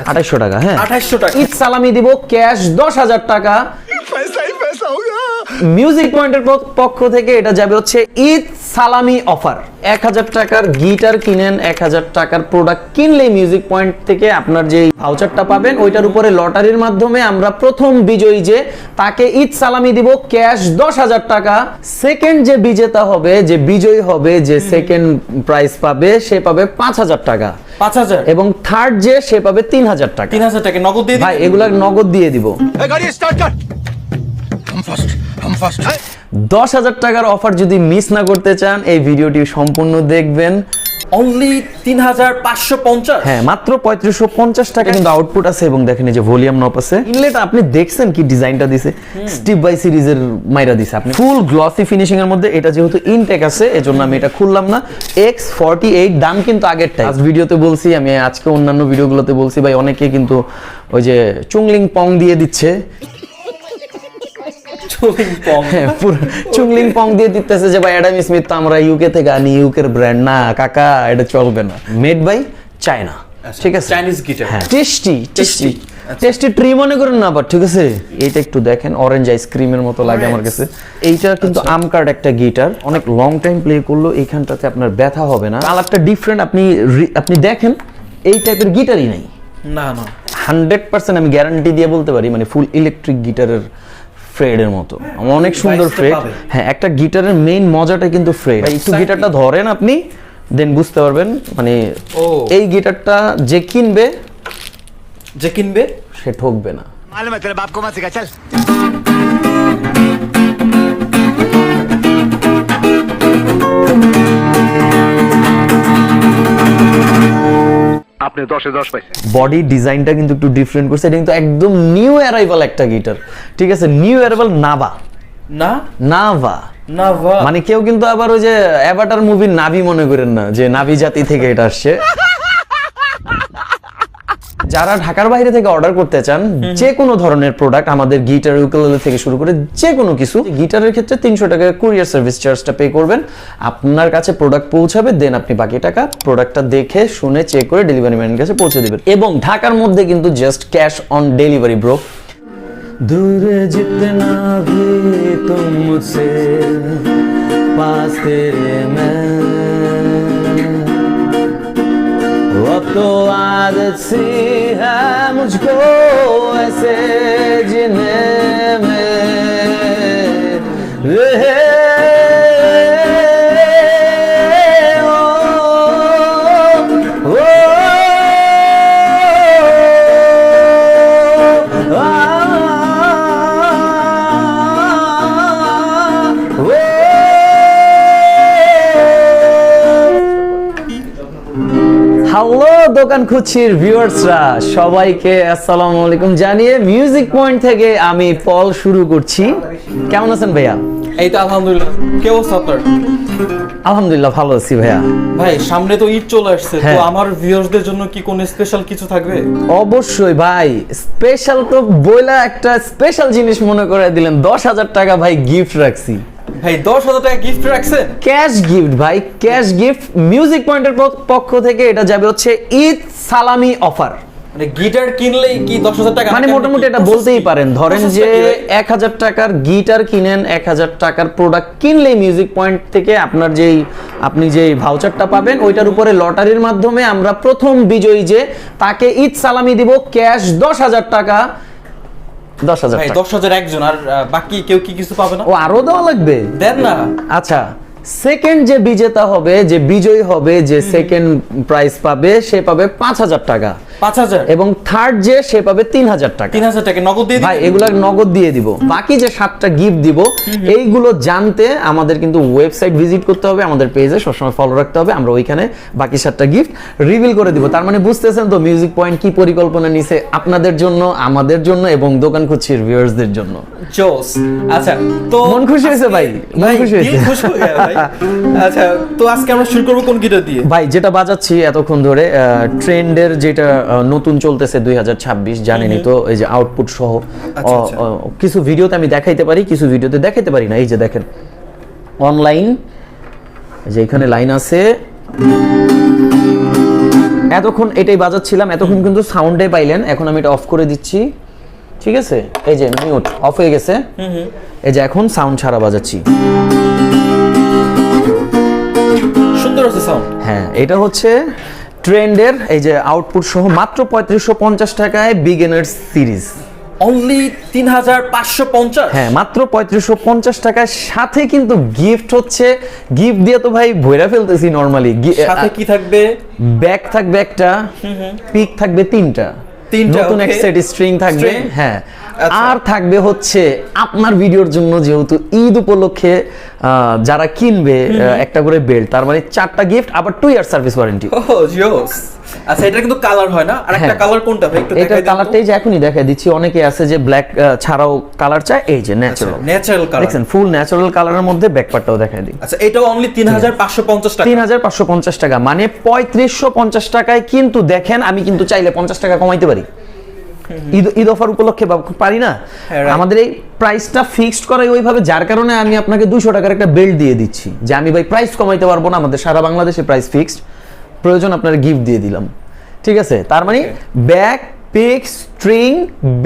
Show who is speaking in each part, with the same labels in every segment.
Speaker 1: 2800 টাকা। হ্যাঁ
Speaker 2: 2800 টাকা।
Speaker 1: ঈদ সালামি দিব ক্যাশ 10,000 টাকা। মিউজিক পয়েন্টের পক্ষ থেকে এটা যাবে হচ্ছে ঈদ সালামি অফার। 1000 টাকার গিটার কিনেন, 1000 টাকার প্রোডাক্ট কিনলে মিউজিক পয়েন্ট থেকে আপনার যে ভাউচারটা পাবেন ওইটার উপরে লটারির মাধ্যমে আমরা প্রথম বিজয়ী যে তাকে ঈদ সালামি দিব ক্যাশ 10,000 টাকা। সেকেন্ড যে বিজেতা হবে, যে বিজয়ী হবে, যে সেকেন্ড প্রাইজ পাবে সে পাবে 5,000 টাকা
Speaker 2: 5000
Speaker 1: এবং থার্ড যে সে পাবে 3,000 টাকা।
Speaker 2: 3000 টাকা নগদ দিয়ে
Speaker 1: ভাই এগুলা নগদ দিয়ে দিব।
Speaker 3: গাড়ি স্টার্ট কর। হাম ফাস্ট
Speaker 1: 10,000 টাকার অফার যদি মিস না করতে চান এই ভিডিওটি সম্পূর্ণ দেখবেন।
Speaker 2: অনলি 3550।
Speaker 1: হ্যাঁ মাত্র 3550 টাকা কিন্তু আউটপুট আছে এবং দেখেন এই যে ভলিউম নব আছে। ইনলেট আপনি দেখছেন কি ডিজাইনটা দিছে, স্টেপ বাই সিরিজের মাইরা দিছে আপনি। ফুল গ্লসি ফিনিশিং এর মধ্যে এটা যেহেতু ইনটেক আছে এজন্য আমি এটা খুললাম না। X48 দাম কিন্তু আগেরটাই। আজ ভিডিওতে বলছি, আমি আজকে অন্যান্য ভিডিওগুলোতে বলছি ভাই অনেকে কিন্তু ওই যে চুংলিং পং দিয়ে দিচ্ছে। চুংলিং পং দিয়ে দিতেছে যে ভাই অ্যাডাম স্মিথ তো আমরা ইউকে থেকে আনি, ইউকের ব্র্যান্ড না কাকা, এটা চলবে না। মেড বাই চায়না, ঠিক আছে,
Speaker 2: চাইনিজ গিটার।
Speaker 1: হ্যাঁ টেস্টি ট্রি মনে করেন না, বাট ঠিক আছে। এইটা একটু দেখেন অরেঞ্জ আইসক্রিমের মতো লাগে আমার কাছে। এইটা কিন্তু আম কার্ড একটা গিটার, অনেক লং টাইম প্লে করলো এইখানটাতে আপনার ব্যথা হবে না। কালারটা ডিফারেন্ট, আপনি দেখেন এই টাইপের গিটারই নাই।
Speaker 2: না
Speaker 1: 100% আমি গ্যারান্টি দিয়ে বলতে পারি, মানে ফুল ইলেকট্রিক গিটারের ফ্রেডের মতো অনেক সুন্দর ফ্রেড। হ্যাঁ একটা গিটারের মেইন মজাটা কিন্তু ফ্রেড। একটু গিটারটা ধরেন আপনি, দেন বুঝতে পারবেন। মানে এই গিটারটা যে কিনবে সে ঠকবে না।
Speaker 3: मालूम है तेरे बाप को मत सिखा चल। আপনি 10 এ 10 পাইছেন।
Speaker 1: বডি ডিজাইনটা কিন্তু একটু ডিফারেন্ট করছে। এটা কিন্তু একদম নিউ অ্যারাইভাল একটা গিটার, ঠিক আছে। নিউ অ্যারাইভাল নাভা মানে কেউ কিন্তু আবার ওই যে অ্যাভাটার মুভির নাভি মনে করেন না যে নাভি জাতি থেকে এটা আসছে। যারা ঢাকার বাইরে থেকে অর্ডার করতে চান যে কোনো ধরনের প্রোডাক্ট, আমাদের গিটার ইউকেলেলে থেকে শুরু করে যে কোনো কিছু, গিটারের ক্ষেত্রে 300 টাকা কুরিয়ার সার্ভিস চার্জটা পে করবেন, আপনার কাছে প্রোডাক্ট পৌঁছাবে, দেন আপনি বাকি টাকা প্রোডাক্টটা দেখে শুনে চেক করে ডেলিভারি ম্যানের কাছে পৌঁছে দিবেন। এবং ঢাকার মধ্যে কিন্তু just cash on delivery bro. দূরে जितना भी तुम मुझसे पास तेरे मैं अब तो आदत सी है मुझको ऐसे जीने में হ্যালো দোকান খুঁচির ভিউয়ার্সরা, সবাইকে আসসালামু আলাইকুম জানিয়ে মিউজিক পয়েন্ট থেকে আমি পল শুরু করছি। কেমন আছেন ভাইয়া?
Speaker 2: এই তো আলহামদুলিল্লাহ। কি অবস্থা আপনার?
Speaker 1: আলহামদুলিল্লাহ ভালো আছি ভাইয়া।
Speaker 2: ভাই সামনে তো ঈদ চলে আসছে, তো আমার ভিউয়ার্সদের জন্য কি কোনো স্পেশাল কিছু থাকবে?
Speaker 1: অবশ্যই ভাই, স্পেশাল তো বইলা একটা স্পেশাল জিনিস মনে করে দিলেন। 10,000 টাকা ভাই গিফট রাখছি
Speaker 2: ভাই। 10,000 টাকা গিফট রাখছেন?
Speaker 1: ক্যাশ গিফট ভাই, ক্যাশ গিফট। মিউজিক পয়েন্টের পক্ষ থেকে এটা যাবে হচ্ছে ঈদ সালামি অফার।
Speaker 2: মানে গিটার কিনলেই কি 10,000 টাকা?
Speaker 1: মানে মোটামুটি এটা বলতেই পারেন। ধরেন যে 1000 টাকার গিটার কিনেন, 1000 টাকার প্রোডাক্ট কিনলেই মিউজিক পয়েন্ট থেকে আপনি যেই ভাউচারটা পাবেন ওইটার উপরে লটারির মাধ্যমে আমরা প্রথম বিজয়ী যে তাকে ঈদ সালামি দিব ক্যাশ 10,000 টাকা। 10,000
Speaker 2: ভাই 10,000 একজন, আর বাকি কেউ কি কিছু পাবে না?
Speaker 1: ও আরো দেওয়া লাগবে?
Speaker 2: দেন না।
Speaker 1: আচ্ছা, সেকেন্ড যে বিজেতা হবে, যে বিজয়ী হবে, যে সেকেন্ড প্রাইজ পাবে সে পাবে 5,000 টাকা
Speaker 2: 5,000
Speaker 1: এবং থার্ড যে সে পাবে 3,000 টাকা।
Speaker 2: 3,000 টাকা নগদ দিয়ে
Speaker 1: ভাই এগুলা নগদ দিয়ে দিব। বাকি যে 7টা গিফট দিব এইগুলো জানতে আমাদের কিন্তু ওয়েবসাইট ভিজিট করতে হবে, আমাদের পেজে সবসময় ফলো রাখতে হবে। আমরা ওইখানে বাকি 7টা গিফট রিভিল করে দিব। তার মানে বুঝতেছেন তো মিউজিক পয়েন্ট কি পরিকল্পনা নিছে আপনাদের জন্য, আমাদের জন্য এবং দোকান খুঁচির ভিউয়ার্সদের জন্য।
Speaker 2: জোস। আচ্ছা, তো
Speaker 1: মন খুশি হয়েছে ভাই? মন খুশি হয়েছে?
Speaker 2: খুশি হয়ে গেল ভাই। আচ্ছা, তো আজকে আমরা শুরু করব কোন গিটার দিয়ে?
Speaker 1: ভাই যেটা বাজাচ্ছি এতক্ষণ ধরে ট্রেন্ডের যেটা নতুন চলতেছে 2026 জানেনই তো, এই যে আউটপুট সহ কিছু ভিডিওতে আমি দেখাইতে পারি, কিছু ভিডিওতে দেখাইতে পারি না। এই যে দেখেন অনলাইন, যে এখানে লাইন আছে এতক্ষণ এটাই বাজাচ্ছিলাম, এতক্ষণ কিন্তু সাউন্ডে পাইলেন। এখন আমি এটা অফ করে দিচ্ছি, ঠিক আছে? এই যে মিউট অফ হয়ে গেছে, এই যে এখন সাউন্ড ছাড়া বাজাচ্ছি।
Speaker 2: সুন্দর আছে সাউন্ড।
Speaker 1: হ্যাঁ, এটা হচ্ছে ট্রেন্ডের এই যে আউটপুট সহ মাত্র 3550 টাকায় বিগিনার্স সিরিজ।
Speaker 2: অনলি 3550।
Speaker 1: হ্যাঁ, মাত্র 3550 টাকার সাথে কিন্তু গিফট হচ্ছে। গিফট দিয়ে তো ভাই ভইরা ফেলতেছি নরমালি।
Speaker 2: সাথে কি থাকবে?
Speaker 1: ব্যাগ থাকবে একটা, পিক থাকবে তিনটা, নতুন এক সেট স্ট্রিং থাকবে। হ্যাঁ, আর থাকবে হচ্ছে আপনার ভিডিওর জন্য, যেহেতু ঈদ উপলক্ষে যারা কিনবে একটা করে বেল্ট, তার মানে 4টা গিফট, আবার 2 ইয়ার সার্ভিস ওয়ারেন্টি।
Speaker 2: ওহ জোস। আচ্ছা, এটা কিন্তু কালার হয় না? আর একটা কালার কোনটা ভাই একটু দেখাই দিন।
Speaker 1: এটা কালারটাই যে এখনই দেখাই দিচ্ছি। অনেকে আছে যে ব্ল্যাক ছাড়াও কালার চায়, এই যে ন্যাচারাল।
Speaker 2: ন্যাচারাল কালার
Speaker 1: দেখেন, ফুল ন্যাচারাল কালারের মধ্যে ব্যাক পার্টটাও দেখাই দিই।
Speaker 2: আচ্ছা, এটাও অনলি 3550 টাকা।
Speaker 1: 3550 টাকা, মানে 3550 টাকায় কিন্তু দেখেন, আমি কিন্তু চাইলে 50 টাকা কমাইতে পারি। ঈদ অফার উপলক্ষে পারি না? আমাদের এই প্রাইসটা ফিক্সড করাই ওইভাবে, যার কারণে আমি আপনাকে 200 টাকার একটা বেল্ট দিয়ে দিচ্ছি, যে আমি ভাই প্রাইস কমাইতে পারবো না, আমাদের সারা বাংলাদেশে প্রাইস ফিক্সড, প্রয়োজন আপনার গিফট দিয়ে দিলাম, ঠিক আছে? তার মানে bag, pick, string,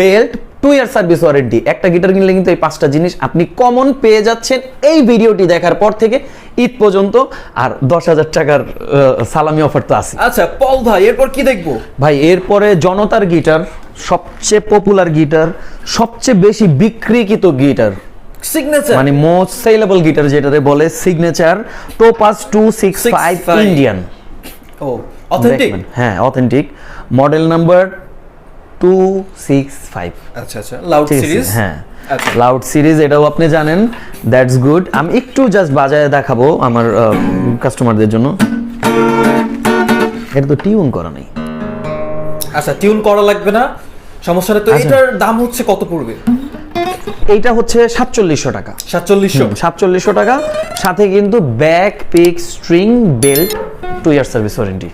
Speaker 1: belt, 2 year service warranty. একটা গিটার কিনলে কিন্তু এই 5টা জিনিস আপনি কমন পেয়ে যাচ্ছেন এই ভিডিওটি দেখার পর থেকে ঈদ পর্যন্ত। আর 10,000 টাকার সালামি অফার তো আছে।
Speaker 2: আচ্ছা পল ভাই, এরপর কি দেখবো
Speaker 1: ভাই? এরপরে জনতার গিটার, সবচেয়ে পপুলার গিটার, সবচেয়ে বেশি বিক্রিকৃত গিটার,
Speaker 2: সিগনেচার,
Speaker 1: মানে মোস্ট সেলেবল গিটার যেটাতে বলে, সিগনেচার টোপাজ 265 ইন্ডিয়ান।
Speaker 2: ও অথেন্টিক?
Speaker 1: হ্যাঁ, অথেন্টিক, মডেল নাম্বার 265।
Speaker 2: আচ্ছা আচ্ছা, লাউড সিরিজ।
Speaker 1: হ্যাঁ,
Speaker 2: আচ্ছা,
Speaker 1: লাউড সিরিজ, এটাও আপনি জানেন। That's good. আমি একটু জাস্ট বাজায় দেখাবো আমার কাস্টমারদের জন্য। এটা তো টিউন করা নেই।
Speaker 2: আচ্ছা, টিউন করা লাগবে না, সমস্যা নেই। তো এটার দাম হচ্ছে কত পড়বে?
Speaker 1: এইটা হচ্ছে 4700 টাকা।
Speaker 2: 4700
Speaker 1: টাকা, সাথে কিন্তু back, pick, string, belt, 2 year service warranty.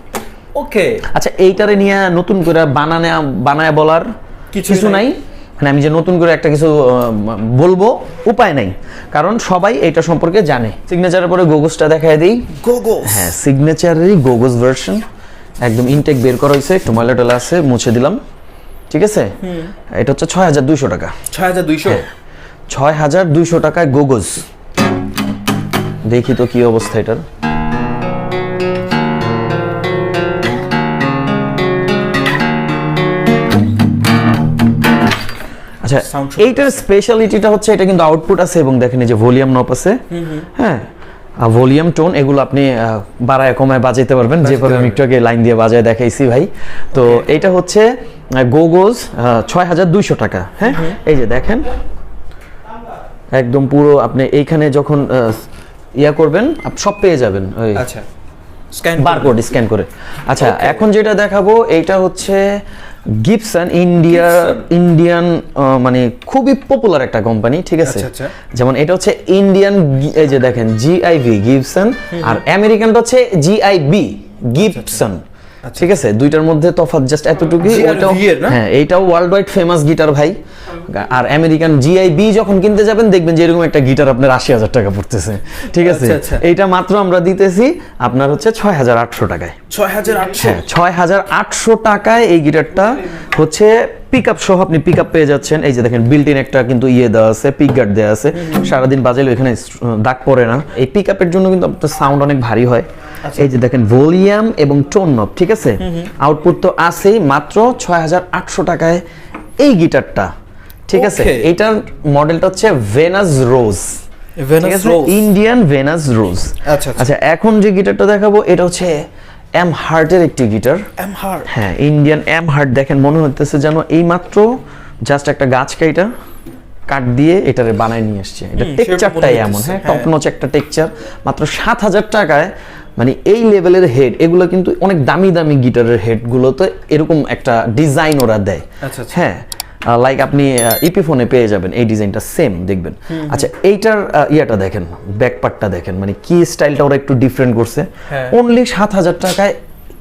Speaker 2: Okay.
Speaker 1: আচ্ছা, এইটারে নিয়ে নতুন করে বানায় বলার কিছু নাই। মানে আমি যে নতুন করে একটা কিছু বলবো, উপায় নাই, কারণ সবাই এটা সম্পর্কে জানে। সিগনেচারের পরে গোগোসটা দেখায় দিই।
Speaker 2: গোগোস?
Speaker 1: হ্যাঁ, সিগনেচারেরই গোগোস ভার্সন, একদম ইনটেক বের করা হয়েছে, একটু ময়লা টলা আছে, মুছে দিলাম, ঠিক আছে? এটা হচ্ছে 6200 টাকা।
Speaker 2: 6200?
Speaker 1: 6200 টাকায় গোগোস। দেখি তো কি অবস্থা এটার। আচ্ছা, এইটার স্পেশালিটিটা হচ্ছে এটা কিন্তু আউটপুট আছে, এবং দেখেন এই যে ভলিউম নব আছে। হ্যাঁ, ভলিউম টোন এগুলো আপনি বাড়ায় কমায় বাজাইতে পারবেন, যেভাবে আমি একটু আগে লাইন দিয়ে বাজায় দেখাইছি ভাই। তো এটা হচ্ছে গোগোস 6200 টাকা। হ্যাঁ, এই যে দেখেন, একদম পুরো আপনি এইখানে যখন ইয়া করবেন সব পেয়ে যাবেন। ওই
Speaker 2: আচ্ছা, স্ক্যান
Speaker 1: বারকোড স্ক্যান করে। আচ্ছা, এখন যেটা দেখাবো এইটা হচ্ছে গিবসন, ইন্ডিয়ান মানে খুবই পপুলার একটা কোম্পানি, ঠিক আছে? যেমন এটা হচ্ছে ইন্ডিয়ান, এই যে দেখেন জিআইভি গিবসন, আর আমেরিকানটা হচ্ছে জিআইবি গিবসন, ঠিক আছে? দুইটার মধ্যে তফাৎ জাস্ট এতটুকুই। হ্যাঁ, এইটাও ওয়ার্ল্ড ওয়াইড ফেমাস গিটার ভাই। আর আমেরিকান জিআইবি যখন কিনতে যাবেন, দেখবেন যে এরকম একটা গিটার আপনার 80,000 টাকা পড়তেছে, ঠিক আছে? এইটা মাত্র আমরা দিতেছি আপনার হচ্ছে 6800 টাকায়। 6800 টাকায় এই গিটারটা হচ্ছে পিকআপ সহ আপনি পিকআপ পেয়ে যাচ্ছেন। এই যে দেখেন, বিল্ট ইন একটা কিন্তু দেওয়া আছে, পিক গার্ড দেওয়া আছে, সারাদিন বাজাইলে এখানে দাগ পড়ে না। এই পিকআপের জন্য কিন্তু আপনার সাউন্ড অনেক ভারী হয়। এই যে দেখেন, ভলিউম এবং টোন নব, ঠিক আছে? আউটপুট তো আছেই। মাত্র 6800 টাকায় এই গিটারটা, ঠিক আছে? এইটার মডেলটা হচ্ছে ভেনাস রোজ, ইন্ডিয়ান ভেনাস রোজ। আচ্ছা, এখন যে গিটারটা দেখাবো এটা হচ্ছে এম হার্টের একটি গিটার।
Speaker 2: M heart?
Speaker 1: হ্যাঁ, ইন্ডিয়ান এম হার্ট। দেখেন, মনে হচ্ছে যেন এই মাত্র জাস্ট একটা গাছ কাট দিয়ে এটারে বানায় নিয়ে আসছে। এটা টেক্সচারটাই এমন। হ্যাঁ, টপ নচ একটা টেক্সচার। মাত্র 7000 টাকায়, মানে এই লেভেলের হেড, এগুলো কিন্তু অনেক দামি দামি গিটারের হেড গুলোতে এরকম একটা ডিজাইন ওরা দেয়। হ্যাঁ, লাইক আপনি ইপি ফোনে পেয়ে যাবেন এই ডিজাইনটা, সেম দেখবেন। আচ্ছা, এইটার ইয়াটা দেখেন, ব্যাক পার্টটা দেখেন, মানে কি স্টাইলটা ওরা একটু ডিফারেন্ট করছে। অনলি 7000 টাকায়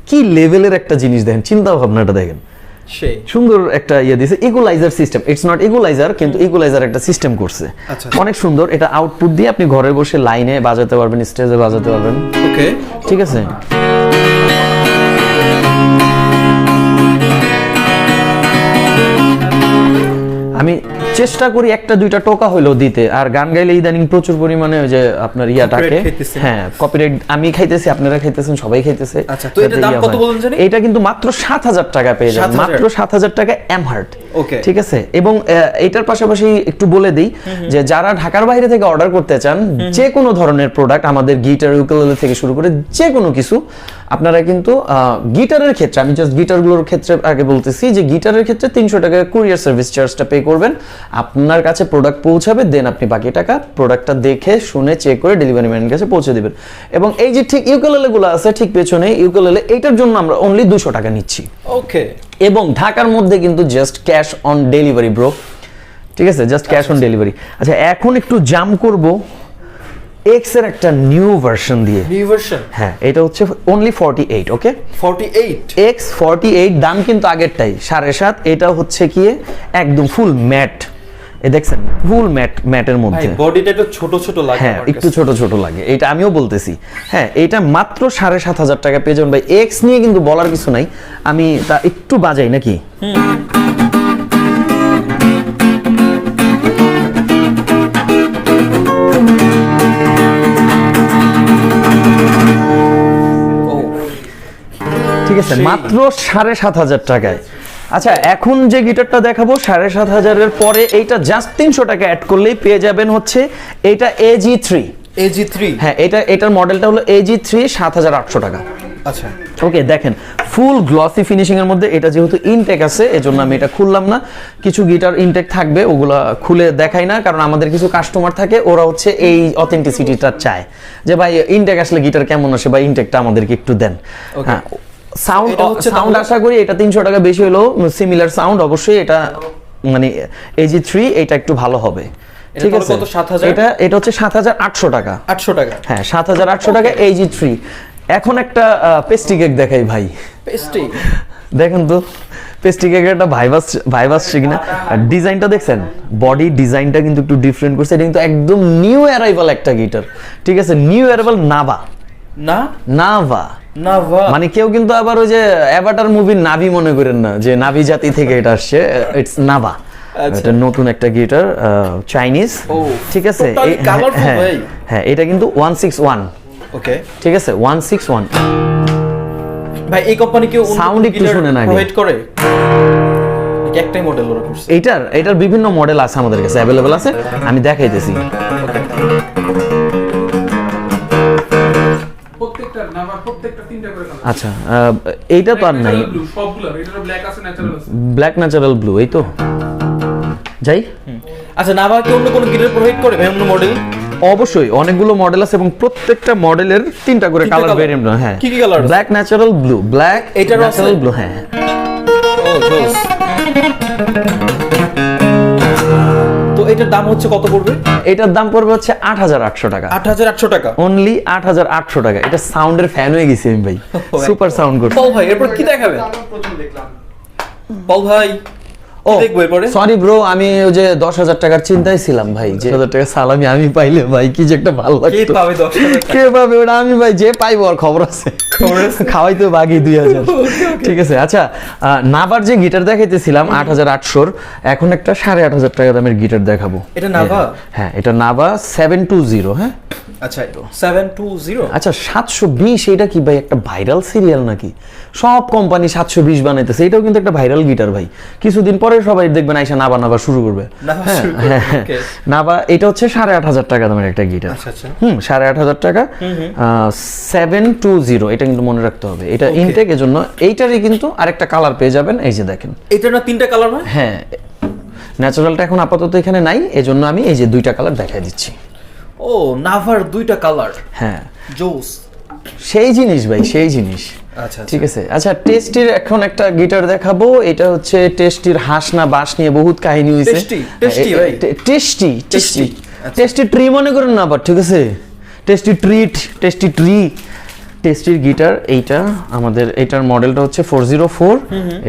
Speaker 1: কি লেভেলের একটা জিনিস দেখেন, চিন্তা ভাবনাটা দেখেন। সুন্দর একটা ইয়ে দিয়েছে, equaliser system. It's not equaliser, কিন্তু ইকুয়ালাইজার একটা সিস্টেম করছে, অনেক সুন্দর। এটা আউটপুট দিয়ে আপনি ঘরে বসে লাইনে বাজাতে পারবেন, স্টেজে বাজাতে পারবেন। ওকে, ঠিক আছে? আমি চেষ্টা করি একটা দুইটা টোকা হইলেও দিতে, আর গান গাইলে ইদানিং প্রচুর পরিমাণে ওই যে আপনার ইয়াটাকে,
Speaker 2: Copyright খাইতেছেন।
Speaker 1: হ্যাঁ কপিরাইট আমি খাইতেছি, আপনারা খাইতেছেন, সবাই খাইতেছে।
Speaker 2: আচ্ছা, তো এটার দাম কত বললেন জানি?
Speaker 1: এটা কিন্তু মাত্র 7,000 টাকা পেয়ে যাবেন,
Speaker 2: 7,000
Speaker 1: মাত্র 7,000 টাকা এমহার্ট।
Speaker 2: ওকে,
Speaker 1: ঠিক আছে। এবং এটার পাশাপাশি একটু বলে দিই যে যারা ঢাকার বাইরে থেকে অর্ডার করতে চান যে কোনো ধরনের প্রোডাক্ট, আমাদের গিটার ইউকেলেলে থেকে শুরু করে যে কোনো কিছু, আপনারা কিন্তু গিটারের ক্ষেত্রে, আমি জাস্ট গিটারগুলোর ক্ষেত্রে আগে বলতেছি যে গিটারের ক্ষেত্রে 300 টাকা কুরিয়ার সার্ভিস চার্জটা পে করবেন, আপনার কাছে প্রোডাক্ট পৌঁছাবে, দেন আপনি বাকি টাকা প্রোডাক্টটা দেখে শুনে চেক করে ডেলিভারি ম্যানের কাছে পৌঁছে দিবেন। এবং এই যে ঠিক ইউকেলেলেগুলো আছে ঠিক পেছনে, ইউকেলেলে এইটার জন্য আমরা অনলি 200 টাকা নিচ্ছি।
Speaker 2: ওকে,
Speaker 1: এবং ঢাকার মধ্যে কিন্তু just cash on delivery bro, ঠিক আছে, জাস্ট ক্যাশ অন ডেলিভারি। আচ্ছা, এখন একটু জাম করব এক্স এর একটা নিউ ভার্সন দিয়ে।
Speaker 2: নিউ ভার্সন,
Speaker 1: হ্যাঁ, এটা হচ্ছে অনলি 48। ওকে,
Speaker 2: 48
Speaker 1: এক্স 48, দাম কিন্তু আগেরটাই 7.5। এটা হচ্ছে কি একদম ফুল ম্যাট, এই দেখছেন ফুল ম্যাটের
Speaker 2: ভাই
Speaker 1: মধ্যে।
Speaker 2: বডিটা একটু ছোট ছোট লাগে
Speaker 1: হ্যাঁ,
Speaker 2: আমার
Speaker 1: একটু
Speaker 2: কাছে।
Speaker 1: ছোট ছোট লাগে, এটা আমিও বলতেছি। হ্যাঁ, এটা মাত্র 7,500 টাকা পেয়ে যাবেন ভাই। এক্স নিয়ে কিন্তু বলার কিছু নাই, আমি তা একটু বাজাই নাকি। ঠিক আছে, মাত্র 7,500 টাকায়। আচ্ছা, এখন যে গিটারটা দেখাবো 7,500-এর পরে এইটা জাস্ট 300 টাকা অ্যাড করলেই পেয়ে যাবেন হচ্ছে এটা AG3।
Speaker 2: AG3,
Speaker 1: হ্যাঁ, এটার মডেলটা হলো AG3, 7,800 টাকা।
Speaker 2: আচ্ছা
Speaker 1: ওকে, দেখেন ফুল গ্লসি ফিনিশিং এর মধ্যে। এটা যেহেতু ইনটেক আছে এজন্য আমি এটা খুললাম না, কিছু গিটার ইনটেক থাকবে ওগুলা খুলে দেখাই না, কারণ আমাদের কিছু কাস্টমার থাকে ওরা হচ্ছে এই অথেন্টিসিটিটা চায় যে ভাই ইনটেক আসলে গিটার কেমন আসে বা ইনটেকটা আমাদেরকে একটু দেন। হ্যাঁ, সাউন্ড আশা করি এটা 300 টাকা বেশি হলেও সিমিলার সাউন্ড অবশ্যই, এটা মানে AG3 এটা একটু ভালো হবে। ঠিক আছে,
Speaker 2: কত 7,000?
Speaker 1: এটা হচ্ছে 7,800 টাকা।
Speaker 2: 800 টাকা,
Speaker 1: হ্যাঁ, 7,800 টাকা AG3। এখন একটা পেস্ট্রি কেক দেখাই ভাই,
Speaker 2: পেস্ট্রি
Speaker 1: দেখেন তো পেস্ট্রি কেকের একটা ভাইব আসছে কিনা। ডিজাইনটা দেখছেন, বডি ডিজাইনটা কিন্তু একটু ডিফারেন্ট করছে। এটা কিন্তু একদম নিউ অ্যারাইভাল একটা গিটার, ঠিক আছে, নিউ অ্যারাইভাল নাভা মানে কেউ কিন্তু আবার ওই যে অ্যাভাটার মুভির নাভি মনে করেন না যে নাভি জাতি থেকে এটা আসছে, ইটস নাভা। এটা নতুন একটা গিটার, চাইনিজ, ঠিক আছে। হ্যাঁ, এটা কিন্তু 161।
Speaker 2: ওকে,
Speaker 1: ঠিক আছে, 161।
Speaker 2: ভাই এই কোম্পানি কেউ
Speaker 1: সাউন্ড একটু শুনে না
Speaker 2: প্রোভাইড করে একটাই মডেল ওরা করছে?
Speaker 1: এটার বিভিন্ন মডেল আছে আমাদের কাছে, অ্যাভেলেবল আছে, আমি দেখাইতেছি। আচ্ছা, এইটা তো আর নাই, ব্ল্যাক ন্যাচারাল ব্লু, এই তো যাই।
Speaker 2: আচ্ছা, নাভা কি অন্য কোনো গিটার প্রোভাইড করে ভাই, অন্য মডেল?
Speaker 1: অবশ্যই অনেকগুলো মডেল আছে এবং প্রত্যেকটা মডেলের 3টা করে কালার ভেরিয়েন্ট। হ্যাঁ,
Speaker 2: কি colour?
Speaker 1: Black natural blue, black natural blue. হ্যাঁ,
Speaker 2: ও জোস। তো এটার দাম হচ্ছে কত পড়বে?
Speaker 1: এটার দাম পড়বে হচ্ছে 8,800 টাকা।
Speaker 2: 8,800 টাকা,
Speaker 1: অনলি 8,800 টাকা। এটা সাউন্ডের ফ্যান হয়ে গেছি আমি ভাই, সুপার সাউন্ড করছে।
Speaker 2: পল ভাই এরপর কি দেখাবে? পল ভাই
Speaker 1: ও সরি ব্রো, আমি ওই যে 10,000 টাকার চিন্তায় ছিলাম ভাই, যে 10,000 টাকা সালামি আমি পাইলে ভাই কি যে একটা ভালো লাগতো।
Speaker 2: কে পাবে 10,000 টাকা?
Speaker 1: কে পাবে ওটা? আমি ভাই যে পাইবো, আর খবর আছে, খাওয়াই তো বাকি 2,000। ঠিক আছে। আচ্ছা, নাভার যে গিটার দেখাইতেছিলাম 8,800-র, এখন একটা 8,500 টাকা দামের গিটার দেখাবো।
Speaker 2: এটা নাভা?
Speaker 1: হ্যাঁ, এটা নাভা 720। হ্যাঁ,
Speaker 2: আচ্ছা 720।
Speaker 1: আচ্ছা, 720 এটা কি ভাই একটা ভাইরাল সিরিয়াল নাকি? সব কোম্পানি 720 বানাইতেছে, এটাও কিন্তু একটা ভাইরাল গিটার ভাই। কিছুদিন পরে সবাই দেখবেন আইসা নাভা শুরু করবে। নাভা এটা হচ্ছে 8,500 টাকা দামের একটা গিটার। 8,500 টাকা, 720। এটা কিন্তু মনে রাখতে হবে, এটা ইনটেক, এজন্য এইটারই কিন্তু আরেকটা কালার পেয়ে যাবেন। এই যে দেখেন,
Speaker 2: এটা না 3টা কালার হয়?
Speaker 1: হ্যাঁ, ন্যাচারালটা এখন আপাতত এখানে নাই, এজন্য আমি এই যে 2টা কালার দেখাই দিচ্ছি।
Speaker 2: ও, নাভার 2টা কালার,
Speaker 1: হ্যাঁ,
Speaker 2: জোস,
Speaker 1: সেই জিনিস ভাই, সেই জিনিস।
Speaker 2: আচ্ছা
Speaker 1: ঠিক আছে। আচ্ছা, টেস্টির এখন একটা গিটার দেখাবো। এটা হচ্ছে টেস্টির হাঁস না বাঁশ নিয়ে বহুত কাহিনী হইছে। টেস্টি ট্রি মনে করেন না আবার, ঠিক আছে, টেস্টির গিটার। এইটা আমাদের, এটার মডেলটা হচ্ছে 404।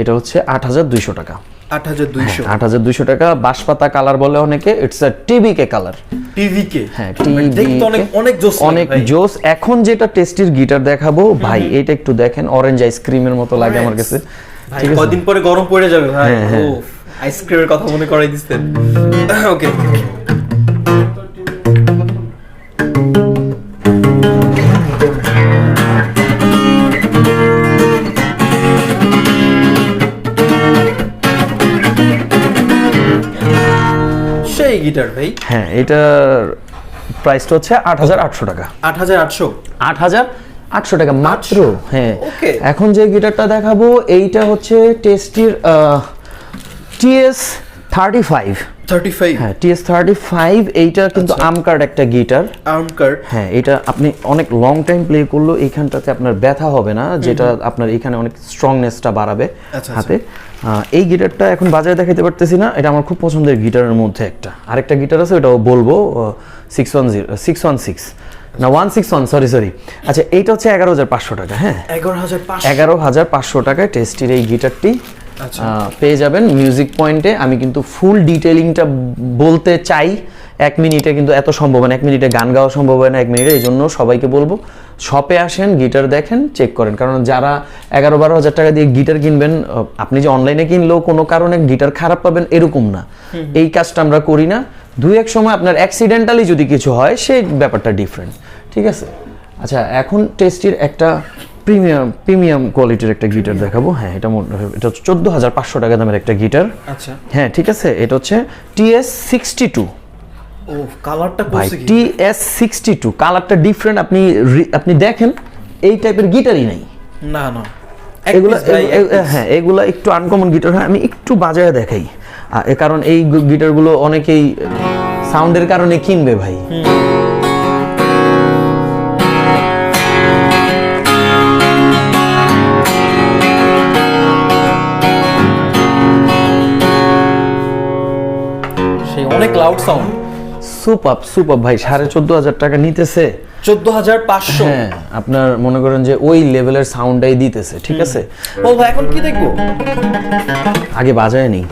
Speaker 1: এটা হচ্ছে 8,200 টাকা। 8,200 টাকা। বাঁশপাতা কালার বলে অনেকে, ইটস আ টিবিকে কালার।
Speaker 2: টিভিকে,
Speaker 1: হ্যাঁ,
Speaker 2: দেখতে অনেক জোস,
Speaker 1: অনেক জোস। এখন যেটা টেস্টির গিটার দেখাবো ভাই, এটা একটু দেখেন, অরেঞ্জ আইসক্রিমের মতো লাগে আমার কাছে।
Speaker 2: ভাই কদিন পরে গরম পড়ে যাবে ভাই। আইসক্রিমের কথা মনে করাই দিচ্ছেন। ওকে, সেই গিটার ভাই
Speaker 1: হ্যাঁ, এটার প্রাইসটা হচ্ছে 8,800 টাকা।
Speaker 2: 8,800।
Speaker 1: 8,800 টাকা মাত্র। হ্যাঁ,
Speaker 2: Okay.
Speaker 1: এখন যে গিটারটা দেখাবো এইটা হচ্ছে টেস্টির TS35।
Speaker 2: 35
Speaker 1: হ্যাঁ, TS35 এইটা কিন্তু
Speaker 2: আচ্ছা।
Speaker 1: আমকার্ড একটা গিটার।
Speaker 2: Arm card.
Speaker 1: হ্যাঁ, এটা আপনি অনেক লং টাইম প্লে করলেও এইখানটাতে আপনার ব্যথা হবে না, যেটা আপনার এখানে অনেক স্ট্রংনেসটা বাড়াবে
Speaker 2: আচ্ছা,
Speaker 1: হাতে। এই গিটারটা এখন বাজারে দেখাতে পারতেছি না, এটা আমার খুব পছন্দের গিটারের মধ্যে একটা। আরেকটা গিটার আছে, ওটাও বলবো, 616 না 161, সরি। আচ্ছা, এইটা হচ্ছে 11,500 টাকা। হ্যাঁ,
Speaker 2: 11,500।
Speaker 1: 11,500 টাকায় টেস্টির এই গিটারটি
Speaker 2: আচ্ছা।
Speaker 1: পেয়ে যাবেন মিউজিক পয়েন্টে। আমি কিন্তু ফুল ডিটেইলিংটা বলতে চাই 1 মিনিটে, কিন্তু এত সম্ভব না। 1 মিনিটে গান গাওয়া সম্ভব হয় না 1 মিনিটে। এই জন্য সবাইকে বলবো শপে আসেন, গিটার দেখেন, চেক করেন। কারণ যারা 11-12 হাজার টাকা দিয়ে গিটার কিনবেন, আপনি যে অনলাইনে কিনলেও কোনো কারণে গিটার খারাপ পাবেন এরকম না। এই কাজটা আমরা করি না। 2-1 সময় আপনার অ্যাক্সিডেন্টালি যদি কিছু হয়, সেই ব্যাপারটা ডিফারেন্ট, ঠিক আছে? আচ্ছা, এখন টেস্টির একটা প্রিমিয়াম কোয়ালিটির একটা গিটার দেখাবো। হ্যাঁ, এটা 14,500 টাকা দামের একটা গিটার।
Speaker 2: আচ্ছা।
Speaker 1: হ্যাঁ, ঠিক আছে, এটা হচ্ছে TS62।
Speaker 2: ও, কালারটা
Speaker 1: ভাই,
Speaker 2: করছে কি?
Speaker 1: TS62 কালারটা ডিফারেন্ট। আপনি দেখেন এই টাইপের গিটারই নাই।
Speaker 2: না না,
Speaker 1: এগুলা হ্যাঁ, এগুলা একটু আনকমন গিটার। হয়, আমি একটু বাজায় দেখাই, কারণ এই গিটারগুলো অনেকেই সাউন্ডের কারণে কিনবে ভাই।
Speaker 2: সেই অনেক লাউড সাউন্ড।
Speaker 1: সুপার ভাই, 14,500 টাকা নিতেছে।
Speaker 2: 14,500।
Speaker 1: হ্যাঁ, আপনার মনে করেন যে ওই লেভেলের সাউন্ডটাই দিতেছে, ঠিক আছে?
Speaker 2: ও ভাই, এখন কি দেখবো?
Speaker 1: আগে বাজায় নেই।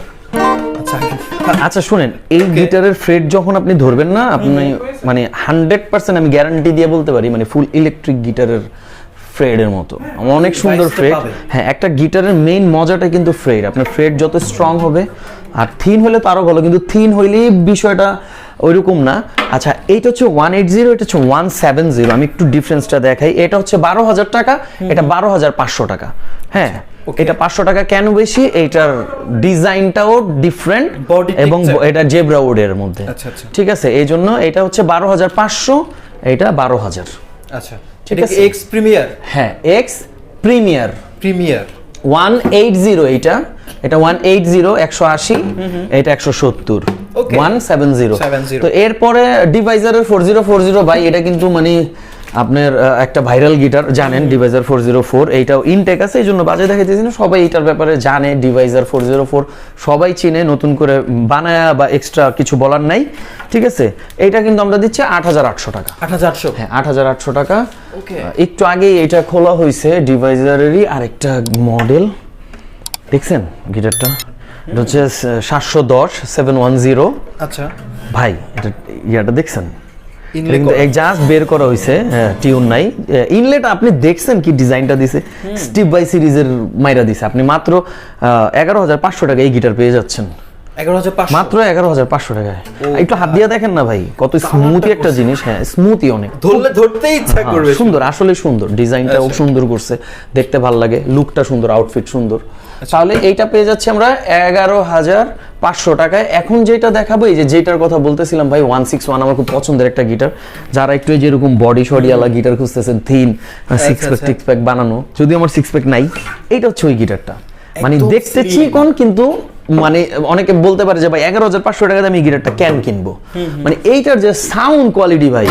Speaker 1: আচ্ছা শুনেন, এই গিটারের ফ্রেট যখন আপনি ধরবেন না, আপনি মানে 100% আমি গ্যারান্টি দিয়ে বলতে পারি, মানে ফুল ইলেকট্রিক গিটারের ফ্রেডের মতো অনেক সুন্দর ফ্রেড। হ্যাঁ, একটা গিটারের মেইন মজাটা কিন্তু ফ্রেড। আপনার ফ্রেড যত স্ট্রং হবে, আর থিন হলে তো আরো ভালো, কিন্তু থিন হইলেই বিষয়টা ওইরকম না। আচ্ছা, এইটা হচ্ছে 180, এটা হচ্ছে 170। আমি একটু ডিফারেন্সটা দেখাই। এটা হচ্ছে 12,000 টাকা, এটা 12,500 টাকা। হ্যাঁ, এটা 500 টাকা কেন বেশি? এইটার ডিজাইনটাও ডিফারেন্ট এবং এটা জেব্রা উডের মধ্যে, ঠিক আছে? এই জন্য এটা হচ্ছে 12,500, এটা 12,000।
Speaker 2: আচ্ছা, এটা কি এক্স প্রিমিয়ার?
Speaker 1: হ্যাঁ, এক্স প্রিমিয়ার 180। এটা 180, 180, এটা 170, 170। তো এরপরে ডিভাইজারের 4040 ভাই, এটা কিন্তু মানে আপনার একটা ভাইরাল গিটার, জানেন ডিভাইজার 404। এইটাও ইনটেক আছে, এই জন্য বাজে দেখাইতেছি না, সবাই এটার ব্যাপারে জানে। ডিভাইজার 404 সবাই চিনে, নতুন করে বানায়া বা এক্সট্রা কিছু বলার নাই, ঠিক আছে? এইটা কিন্তু আমরা দিচ্ছি 8,800 টাকা।
Speaker 2: 8,800?
Speaker 1: হ্যাঁ, 8,800 টাকা। একটু আগেই এটা খোলা হয়েছে ডিভাইজারেরই আরেকটা মডেল, দেখছেন গিটারটা? এটা হচ্ছে 710
Speaker 2: আচ্ছা
Speaker 1: ভাই, এটা ইয়াটা দেখছেন? কিন্তু জাস্ট বের করা হয়েছে, টিউন নাই। ইনলেট আপনি দেখছেন কি ডিজাইনটা দিছে, স্টিপ বাই সিরিজের মাইরা দিছে। আপনি মাত্র 11,500 টাকা এই গিটার পেয়ে যাচ্ছেন।
Speaker 2: 11,500
Speaker 1: মাত্র 11,500 টাকায়। একটু হাত দিয়ে দেখেন না ভাই, কত স্মুথি একটা জিনিস। হ্যাঁ, স্মুথি অনেক,
Speaker 2: ধরতেই ইচ্ছা করবে।
Speaker 1: সুন্দর, আসলে সুন্দর, ডিজাইনটাও সুন্দর করছে, দেখতে ভালো লাগে, লুকটা সুন্দর, আউটফিট সুন্দর। তাহলে এইটা পেয়ে যাচ্ছি আমরা 11,500 টাকায়। এখন যেটা দেখাবো, এই যেটার কথা বলতেছিলাম ভাই, 161 আমার খুব পছন্দের একটা গিটার। যারা একটু যেরকম বডি শডিওয়ালা গিটার খুঁজতেছেন, থিন, 6 প্যাক বানানো, যদি আমার 6 প্যাক নাই, এইটা হচ্ছে ওই গিটারটা। মানে দেখতে চিকন, কিন্তু মানে অনেকে বলতে পারে যে ভাই 11,500 টাকা দিয়ে আমি গিটারটা কেন কিনবো? মানে এইটার যে সাউন্ড কোয়ালিটি ভাই,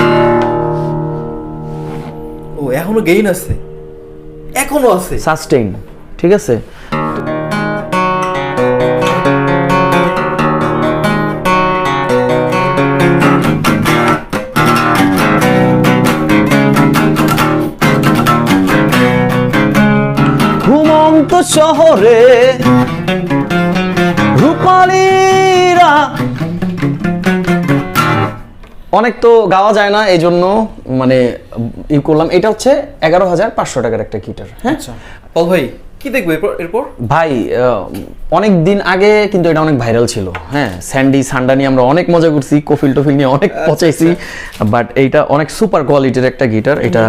Speaker 2: ও এখনো গেইন আছে, এখনো আছে
Speaker 1: সাস্টেইন, ঠিক আছে? ঘুমন্ত শহরে রূপালীরা, অনেক তো গাওয়া যায় না, এই জন্য মানে ই করলাম। এটা হচ্ছে 11,500 টাকার একটা গিটার। হ্যাঁ,
Speaker 2: আচ্ছা পল ভাই, কি দেখবো এরপর?
Speaker 1: ভাই অনেক দিন আগে কিন্তু এটা অনেক ভাইরাল ছিল, হ্যাঁ। স্যান্ডি সান্ডা নিয়ে আমরা অনেক মজা করছি, কফিল টফিল নিয়ে অনেক পচাইছি, বাট এইটা অনেক সুপার কোয়ালিটির একটা গিটার। এটা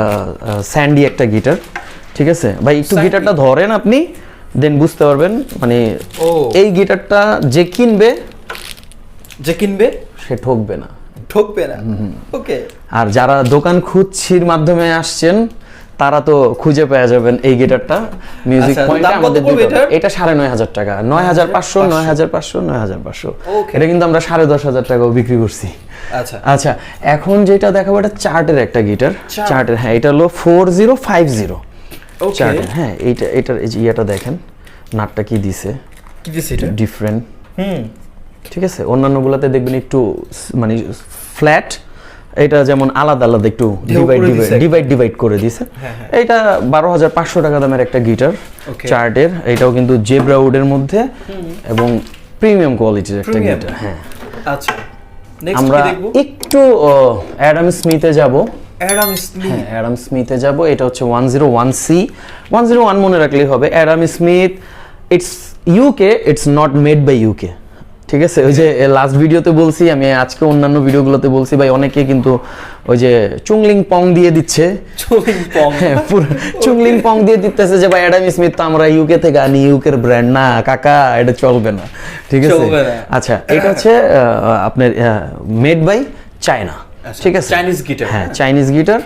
Speaker 1: স্যান্ডি একটা গিটার, ঠিক আছে ভাই। একটু গিটারটা ধরেন আপনি, দেন বুঝতে পারবেন। মানে এই গিটারটা যে কিনবে সে ঠকবে না।
Speaker 2: ওকে।
Speaker 1: আর যারা দোকান খুঁজছির মাধ্যমে আসছেন তারা তো খুঁজে পেয়ে যাবেন এই গিটারটা মিউজিক পয়েন্টে আমাদের দুটো। এটা 9,500 টাকা, 9,500, 9,500, 9,500। এটা কিন্তু আমরা 10,500 টাকাও বিক্রি করছি। আচ্ছা, এখন যেটা দেখাবো এটা চার্টের একটা গিটার। চার্টের, হ্যাঁ, এটা হলো 4050 চার্টের। হ্যাঁ, এটার এই যে ইয়েটা দেখেন, নাটটা কি দিছে
Speaker 2: এটা
Speaker 1: ডিফারেন্ট। ঠিক আছে, অন্যান্যগুলোতে দেখবেন একটু মানে ফ্ল্যাট, এটা যেমন আলাদা আলাদা একটু ডিভাইড করে দিছে। এটা 12,500 টাকা দামের একটা গিটার চার্টের। এটাও কিন্তু জেব্রা উডের মধ্যে এবং প্রিমিয়াম কোয়ালিটির একটা গিটার। হ্যাঁ,
Speaker 2: আচ্ছা,
Speaker 1: আমরা একটু অ্যাডাম স্মিথে যাব। অ্যাডাম স্মিথে যাব। এটা হচ্ছে 101C, 101 মনে রাখলেই হবে। Adam Smith, it's UK, it's not made by UK. ঠিক আছে, ওই যে লাস্ট ভিডিওতে বলছি, আমি আজকে অন্যান্য ভিডিওগুলোতে বলছি ভাই, অনেকে কিন্তু ওই যে চুংলিং পং দিয়ে দিচ্ছে, চুংলিং পং দিয়ে দিতেছে যে ভাই অ্যাডাম স্মিথ তো আমরা ইউকে থেকে আনি, ইউকের ব্র্যান্ড না কাকা, এটা চলবে না। ঠিক আছে, আচ্ছা, এটা হচ্ছে আপনার মেড বাই চায়না। ঠিক আছে,
Speaker 2: চাইনিজ গিটার।
Speaker 1: হ্যাঁ, চাইনিজ গিটার।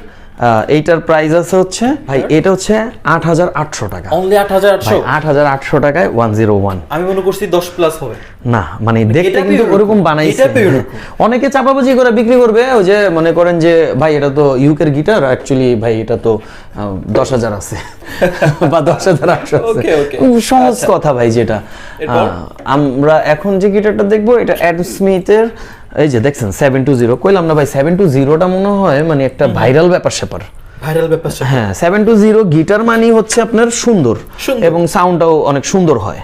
Speaker 1: এইটার প্রাইস আছে হচ্ছে ভাই, এটা হচ্ছে 8,800 টাকা।
Speaker 2: অনলি 8,800?
Speaker 1: 8,800 টাকায় 101।
Speaker 2: আমি মনে করছি 10 প্লাস হবে।
Speaker 1: না, মানে দেখতে কিন্তু ওরকম বানাইছে। অনেকে চাপাবাজি করে বিক্রি করবে, ওই যে মনে করেন যে ভাই এটা তো ইউকের গিটার, অ্যাকচুয়ালি ভাই এটা তো 10,000 আছে বা 10,800 আছে। সহজ কথা ভাই, যেটা আমরা এখন যে গিটারটা দেখবো এটা অ্যাডাম স্মিথের। এই যে দেখছেন 720, কইলাম না ভাই 720টা মনে হয় মানে একটা ভাইরাল ব্যাপার স্যাপার। হ্যাঁ, 720 গিটার মানে হচ্ছে আপনার সুন্দর এবং সাউন্ডটাও অনেক সুন্দর হয়।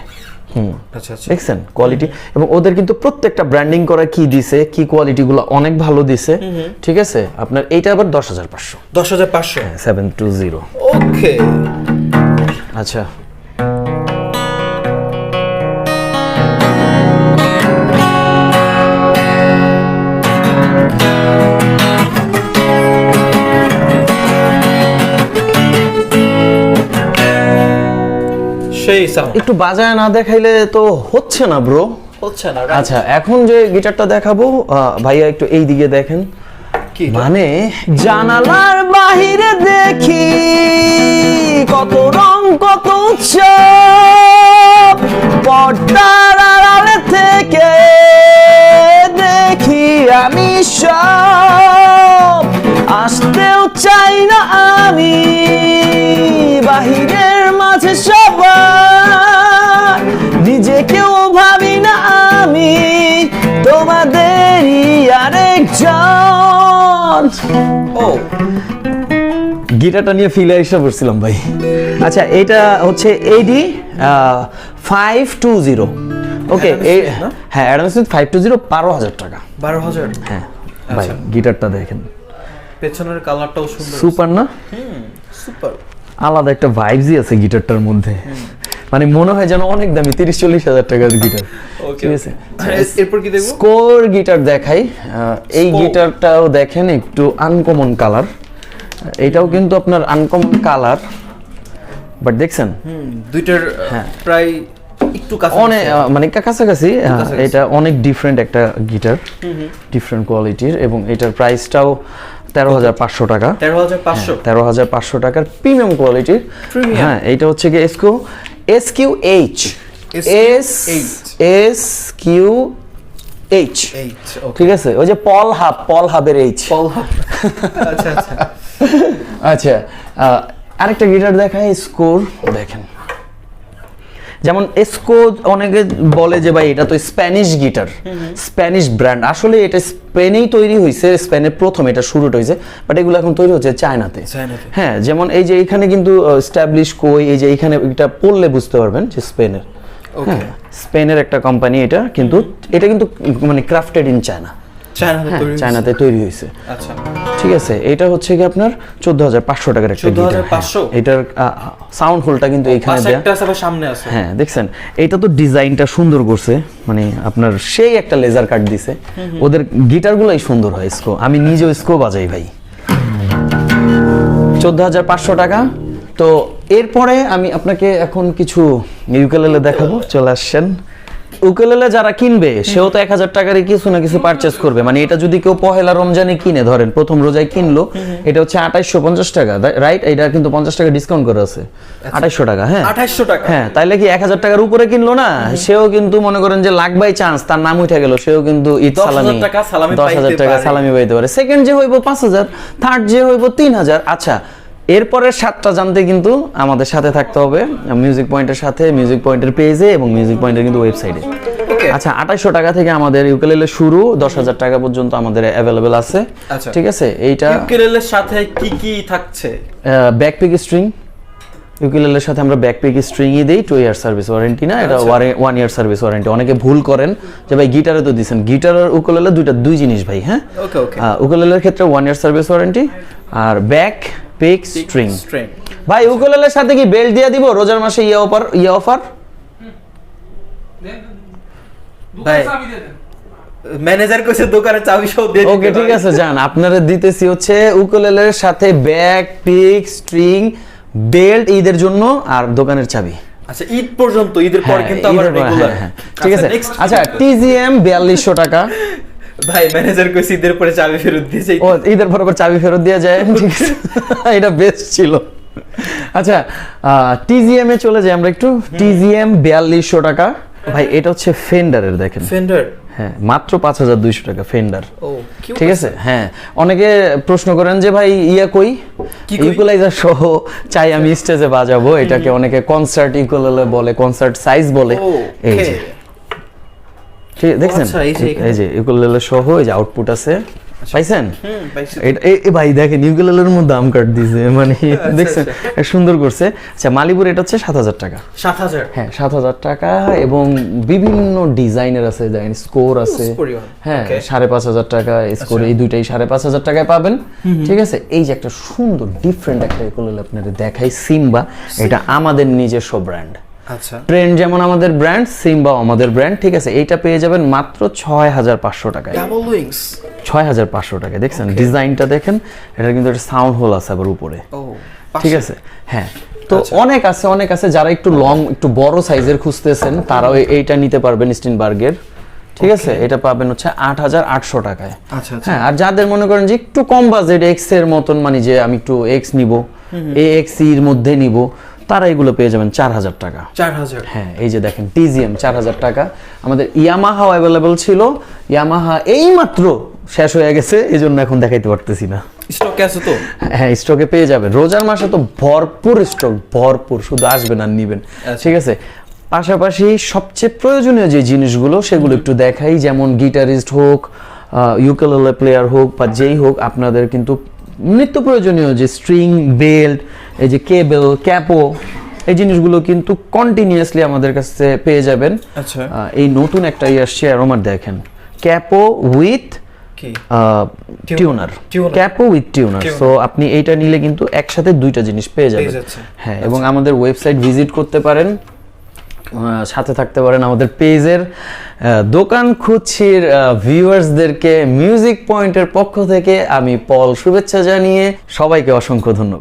Speaker 2: আচ্ছা,
Speaker 1: দেখছেন কোয়ালিটি, এবং ওদের কিন্তু প্রত্যেকটা ব্র্যান্ডিং করা কি দিছে, কি কোয়ালিটি গুলো অনেক ভালো দিছে। ঠিক আছে, আপনার এইটা আবার 10,500।
Speaker 2: 10,500
Speaker 1: 720।
Speaker 2: ওকে,
Speaker 1: আচ্ছা, একটু বাজায় না দেখাইলে তো হচ্ছে না ব্রো,
Speaker 2: হচ্ছে না।
Speaker 1: আচ্ছা, এখন যে গিটারটা দেখাবো ভাইয়া একটু এই দিকে দেখেন। মানে জানালার বাহিরে দেখি কত রং কত উৎসব, পর্দার আড়ালে থেকে দেখি আমি সব, আসতেও চাই না আমি বাহিরের মাঝে সবার, নিজেকেও ভাবি না আমি তোমাদেরই আরেকজন। গিটারটা নিয়ে ফিলে এসে পড়ছিলাম ভাই। আচ্ছা, এটা হচ্ছে AD 520। ওকে, হ্যাঁ, অ্যাডাম স্মিথ 520, 12,000 টাকা।
Speaker 2: 12,000?
Speaker 1: হ্যাঁ ভাই, গিটারটা দেখেন,
Speaker 2: পেছনের কালারটাও সুন্দর,
Speaker 1: সুপার না?
Speaker 2: সুপার,
Speaker 1: আলাদা একটা ভাইবসই আছে গিটারটার মধ্যে। মানে মনে হয় যেন অনেক দামি, 30-40 হাজার টাকার গিটার। ঠিক আছে,
Speaker 2: এরপর কি দেখব?
Speaker 1: স্কোর গিটার দেখাই। এই গিটারটাও দেখেন, একটু আনকমন কালার। এটাও কিন্তু আপনার আনকমন কালার, বাট দেখছেন
Speaker 2: দুইটার প্রায় একটু
Speaker 1: অনেক মানে কাছাকাছি। এটা অনেক ডিফারেন্ট একটা গিটার, ডিফারেন্ট কোয়ালিটির, এবং এটার প্রাইসটাও 13,500 টাকা। 13,500 টাকার প্রিমিয়াম কোয়ালিটির। হ্যাঁ, এটা হচ্ছে কি SQH। ঠিক আছে, ওই যে পল হাবের H।
Speaker 2: আচ্ছা আচ্ছা
Speaker 1: আচ্ছা, আরেকটা গিটার দেখাই, স্কোর দেখেন। যেমন এসকো অনেকে বলে যে ভাই এটা তো স্প্যানিশ গিটার, স্প্যানিশ ব্র্যান্ড। আসলে এটা স্পেনেই তৈরি হয়েছে, স্পেনের প্রথম এটা শুরুটা হয়েছে, বাট এগুলো এখন তৈরি হচ্ছে চায়নাতে। হ্যাঁ, যেমন এই যে এখানে কিন্তু এস্টাবলিশ কই, এই যে এখানে এটা পড়লে বুঝতে পারবেন যে স্পেনের। হ্যাঁ, স্পেনের একটা কোম্পানি এটা, কিন্তু এটা কিন্তু মানে ক্রাফটেড ইন চায়না, চায়নাতে তৈরি হয়েছে।
Speaker 2: আচ্ছা।
Speaker 1: ঠিক আছে, এটা হচ্ছে কি আপনার 14,500 টাকার একটা গিটার।
Speaker 2: 14,500?
Speaker 1: এটার সাউন্ড হোলটা কিন্তু এখানে
Speaker 2: পাশে
Speaker 1: দেয়া।
Speaker 2: একটা আছে আবার সামনে আছে।
Speaker 1: হ্যাঁ দেখছেন, এটা তো ডিজাইনটা সুন্দর করছে, মানে আপনার সেই একটা লেজার কাট দিছে। ওদের গিটারগুলোই সুন্দর হয়, স্কো আমি নিজেও স্কো বাজাই ভাই। 14,500 টাকা। তো এরপরে আমি আপনাকে এখন কিছু ইউকেলেলে দেখাবো, চলে আসছেন। উকেলেলে যারা কিনবে সেও তো 1,000 টাকারই কিছু না কিছু পারচেজ করবে, মানে এটা যদি কেউ পহেলা রমজানে কিনে, ধরেন প্রথম রোজায় কিনলো, এটা হচ্ছে 2850 টাকা, রাইট? এটা কিন্তু 50 টাকা ডিসকাউন্ট করা আছে, 2800 টাকা। হ্যাঁ
Speaker 2: 2800 টাকা।
Speaker 1: হ্যাঁ, তাইলে কি 1,000 টাকার উপরে কিনলো না, সেও কিন্তু মনে করেন যে লাখ বাই চান্স তার নাম উঠে গেল, সেও কিন্তু ঈদ
Speaker 2: 10,000 টাকা সালামি
Speaker 1: 10,000 টাকা
Speaker 2: পাইতে
Speaker 1: সালামি পাইতে পারে। সেকেন্ড যে হইব 5,000, থার্ড যে হইব 3,000। আচ্ছা, এরপরের 7টা জানতে কিন্তু আমাদের সাথে থাকতে হবে, মিউজিক পয়েন্টের সাথে, মিউজিক পয়েন্টের পেজে এবং মিউজিক পয়েন্টের কিন্তু ওয়েবসাইটে। আচ্ছা, 2800 টাকা থেকে আমাদের ইউকেলেলে শুরু, 10,000 টাকা পর্যন্ত আমাদের অ্যাভেলেবেল আছে।
Speaker 2: আচ্ছা।
Speaker 1: ঠিক আছে, এইটা
Speaker 2: ইউকেলেলের সাথে কি কি থাকছে?
Speaker 1: ব্যাকপিক স্ট্রিং, ইউকেলেলের সাথে আমরা ব্যাকপিক স্ট্রিংই দেই, 2 ইয়ার সার্ভিস ওয়ারেন্টি না, এটা 1 ইয়ার সার্ভিস ওয়ারেন্টি। অনেকে ভুল করেন যে ভাই গিটারে তো দিছেন, গিটার আর উকেলেলে দুই জিনিস ভাই। হ্যাঁ,
Speaker 2: ওকে ওকে।
Speaker 1: উকেলেলের ক্ষেত্রে 1 ইয়ার সার্ভিস ওয়ারেন্টি, আর ব্যাক পিক স্ট্রিং। ভাই উকেলেলের সাথে কি বেল্ট দিয়ে দিব রোজার মাসে? ইয়ে অফার
Speaker 2: ভাই ম্যানেজার কইছে দোকানে চাবি সহ দিয়ে দিতে।
Speaker 1: ওকে ঠিক আছে, যান, আপনারা দিতেছি হচ্ছে উকেলেলের সাথে ব্যাক পিক স্ট্রিং বেল্ট ঈদের জন্য, আর দোকানের চাবি।
Speaker 2: আচ্ছা, ঈদ পর্যন্ত, ঈদের পর কিন্তু আবার রেগুলার।
Speaker 1: ঠিক আছে। আচ্ছা, টিজিএম 4200 টাকা।
Speaker 2: ভাই ম্যানেজার কইছে ঈদের পরে চাবি ফেরত দিয়ে যাই।
Speaker 1: ও, ঈদের পর আবার চাবি ফেরত দেওয়া যায়, ঠিক আছে। এটা বেস্ট ছিল। আচ্ছা, টিজিএম এ চলে যাই আমরা একটু। টিজিএম 4200 টাকা। ভাই এটা হচ্ছে ফেন্ডারের, দেখেন
Speaker 2: ফেন্ডার।
Speaker 1: হ্যাঁ, মাত্র 5200 টাকা ফেন্ডার।
Speaker 2: ও,
Speaker 1: ঠিক আছে। হ্যাঁ, অনেকে প্রশ্ন করেন যে ভাই ইয়া কই, ইকুয়ালাইজার সহ চাই আমি স্টেজে বাজাবো, এটাকে অনেকে কনসার্ট ইকুয়ালাইজার বলে, কনসার্ট সাইজ বলে। এই যে ঠিক দেখছেন, এই যে ইকুয়ালাইজার সহ এই যে আউটপুট আছে, পাইছেন? এই ভাই দেখেন ইউকেলেলের মধ্যে দাম কাট দিয়েছে, মানে দেখছেন সুন্দর করছে। আচ্ছা, মালিপুর এটা হচ্ছে 7,000 টাকা।
Speaker 2: 7,000?
Speaker 1: হ্যাঁ 7,000 টাকা, এবং বিভিন্ন ডিজাইনের আছে, দেখেন স্কোর আছে। হ্যাঁ 5,500 টাকা স্কোর, এই দুইটাই 5,500 টাকায় পাবেন। ঠিক আছে। এই যে একটা সুন্দর ডিফারেন্ট একটা ইকুয়ালেলে আপনাদের দেখাই, সিম্বা, এটা আমাদের নিজস্ব ব্র্যান্ড।
Speaker 2: আচ্ছা,
Speaker 1: ট্রেন্ড যেমন আমাদের ব্র্যান্ড, সিম্বাও আমাদের ব্র্যান্ড। ঠিক আছে, এইটা পেয়ে যাবেন মাত্র 6,500 টাকায়।
Speaker 2: ডাবল উইংস
Speaker 1: 6,500 টাকায়। দেখছেন ডিজাইনটা দেখেন, এটা কিন্তু একটা সাউন্ড হোল আছে আবার উপরে।
Speaker 2: ও,
Speaker 1: ঠিক আছে। হ্যাঁ, তো অনেক আছে যারা একটু লং, একটু বড় সাইজের খুঁজতেছেন, তারাও এইটা নিতে পারবেন স্টিনবার্গের। ঠিক আছে, এটা পাবেন হচ্ছে 8,800 টাকায়।
Speaker 2: আচ্ছা।
Speaker 1: হ্যাঁ, আর যাদের মনে করেন যে একটু কম বাজেট, এক্স এর মতন, মানে যে আমি একটু এক্স নিব, এক্স এর মধ্যে নিব, তারা এগুলো পেয়ে যাবেন 4,000 টাকা।
Speaker 2: 4,000?
Speaker 1: হ্যাঁ, এই যে দেখেন টিজিএম 4,000 টাকা। আমাদের ইয়ামাহাও অ্যাভেলেবল ছিল, ইয়ামাহা এই মাত্র শেষ হয়ে গেছে, এই জন্য এখন দেখাইতে পারতেছি না।
Speaker 2: স্টকে আছে তো?
Speaker 1: হ্যাঁ, স্টকে পেয়ে যাবেন। রোজার মাসে তো ভরপুর স্টক, ভরপুর, শুধু আসবেন আর নিবেন। ঠিক আছে। পাশাপাশি সবচেয়ে প্রয়োজনীয় যে জিনিসগুলো সেগুলো একটু দেখাই, যেমন গিটারিস্ট হোক, ইউকেলেলে প্লেয়ার হোক, বা যেই হোক, আপনাদের কিন্তু নিত্য প্রয়োজনীয় যে স্ট্রিং, বেল্ট, এই যে কেবল, ক্যাপো, এই জিনিসগুলো কিন্তু কন্টিনিউয়াসলি আমাদের কাছে পেয়ে যাবেন।
Speaker 2: আচ্ছা,
Speaker 1: এই নতুন একটা আসছে অ্যারোমার, দেখেন, Capo with tenure, Capo with tenure. So আপনি এইটা নিলে কিন্তু একসাথে দুইটা জিনিস পেয়ে যাবেন। হ্যাঁ, এবং আমাদের ওয়েবসাইট ভিজিট করতে পারেন, সাথে থাকতে পারেন আমাদের পেজের। দোকান খুঁজছির ভিউয়ার্সদেরকে মিউজিক পয়েন্টের পক্ষ থেকে আমি পল শুভেচ্ছা জানিয়ে সবাইকে অসংখ্য ধন্যবাদ।